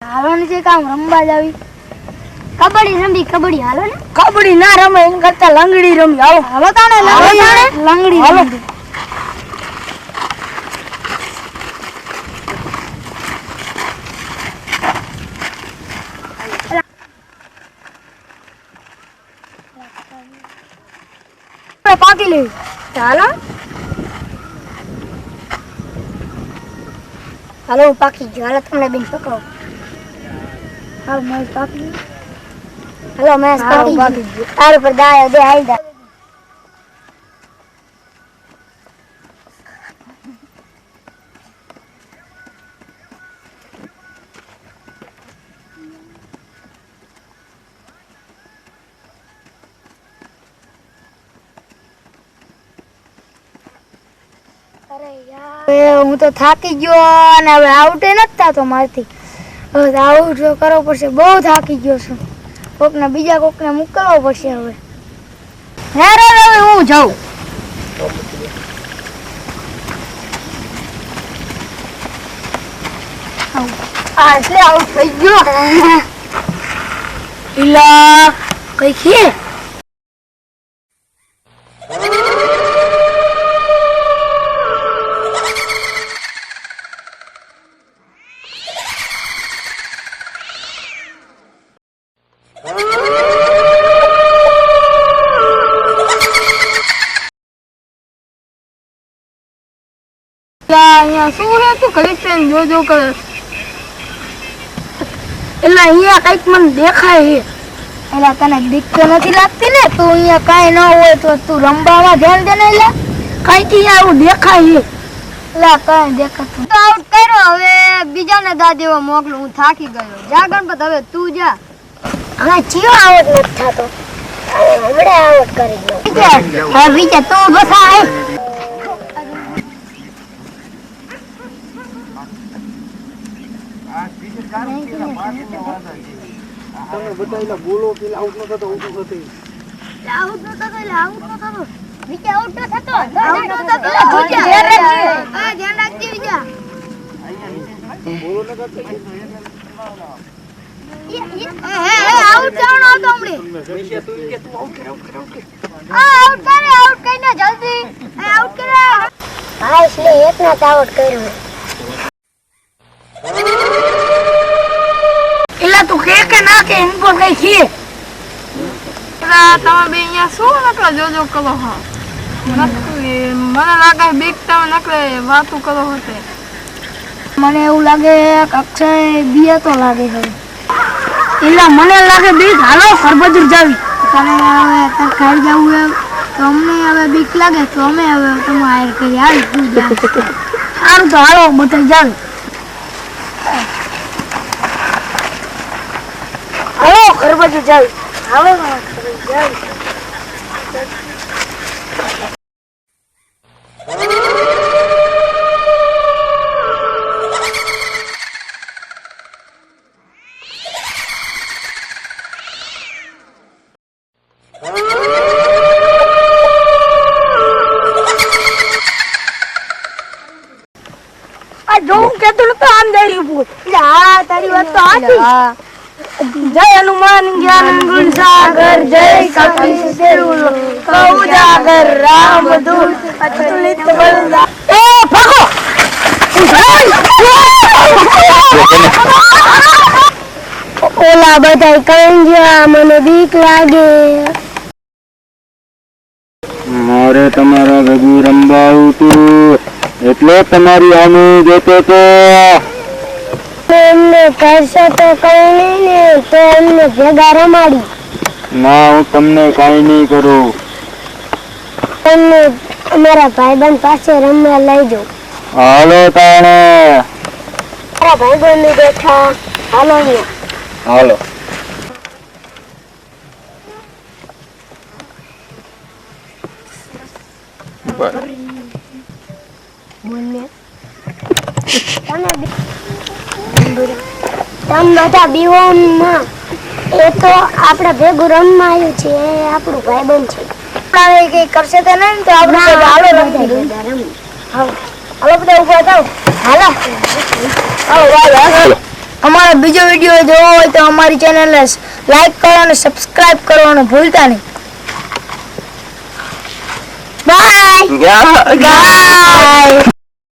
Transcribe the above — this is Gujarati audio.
હાલો ને જે કામ રમવા જાવી કબડ્ડી રમી કબડ્ડી હાલો ને કબડ્ડી ના રમે એન કરતા લંગડી રમી હાલો હાલો તાણે લંગડી હાલો પાકી લેવી હાલો હાલો પાકી ગયો હાલો તમને બેન પકડો હાલો મેં પાકી હાલો મેં પાકી ગયો તાર ઉપર દાયો દે હાલ દા હું તો થાકી ગયો અને હવે આઉટ નથી થતો મારથી હવે આઉટ કરવો પડશે બહુ થાકી ગયો છું કોકને બીજા કોકને મોકલવો પડશે હવે હવે હું જાઉં એટલે આઉટ થઈ ગયો ઇલા કઈ ખે અહીંયા શું હે તું કલેક્શન જોજો કરે એટલે અહીંયા કઈક મને દેખાય છે એટલે તને બીક તો નથી લાગતી ને તું અહીંયા કાંઈ ન હોય તો તું રમવામાં ધ્યાન દે ને એટલે કઈક અહીંયા આવું દેખાય છે એટલે કાંઈ દેખાતું તો આઉટ કર્યો હવે બીજાને દા દેવા મોકલું હું થાકી ગયો જા ગણપત હવે તું જા હવે ચિયો આઉટ નથી થતો હમણે આઉટ કરી ગયો હવે બીજા તું બસા તમે બતાઈલા બોલો પેલા આઉટ ન થતો ઊભું થતી આઉટ ન થતો નીચે આઉટ ન થતો ધ્યાન રાખજે બીજા બોલો ન કરતો આઉટ જવાનો હતો હમણે તું કે તું આઉટ કરે આઉટ કરીને જલ્દી આઉટ કરે હા એટલે એક ના આઉટ કર્યો એલા તું કે ના કે ઇન પર કઈ છે તમે બે અહીંયા શું નકરા જોજો કરો હા મને લાગે બીક તમે નકરે વાતું કરો હશે મને એવું લાગે કે અક્ષય બીયા તો લાગે હવે એલા મને લાગે બીક હાલો ખરબજર જાવી તને હવે તાર ઘર જવું હે તો અમને હવે બીક લાગે તો અમે હવે તમે હાયર કરી હાલ તું જા સારું તો હાલો બધા જાવ હાલો ખરબજર જાવી હવે ખબર જાવ જોઉં કેતો નતો આમ જઈ રહ્યું હા તારી વાત તો સાચી જય હનુમાન જ્ઞાન ગુણ સાગર જય કપીશ દેવ કૌજાગર રામ દૂત અતુલિત બલદા એ ભાગો ઓલા બધા કઈ ગયા મને બીક લાગે મારે તમારા ભેગું રમવા આવતું એટલે તમારી આમે જોતો તો એમને કરશો તો કઈ નહીં ને તો એમને ભેગા રમાડી ના હું તમને કાંઈ નહીં કરું એમને અમારા ભાઈબંધ પાસે રમવા લઈ જાઓ હાલો તાણે મારા ભાઈબંધ બેઠા હાલો અહીંયા હાલો બોલને તમે બધા બીવોમાં એ તો આપણે ભેગું રમવા આવ્યું છે એ આપણું ભાઈબંધ છે આપણે કઈ કરશે તો નહીં તો આપણે હાલો બધા રમી હાલો બધા ઉભા થાવ હાલો આવો અમારો બીજો વિડીયો જોવો હોય તો અમારી ચેનલને લાઈક કરો અને સબસ્ક્રાઇબ કરવાનું ભૂલતા નહીં. બાય.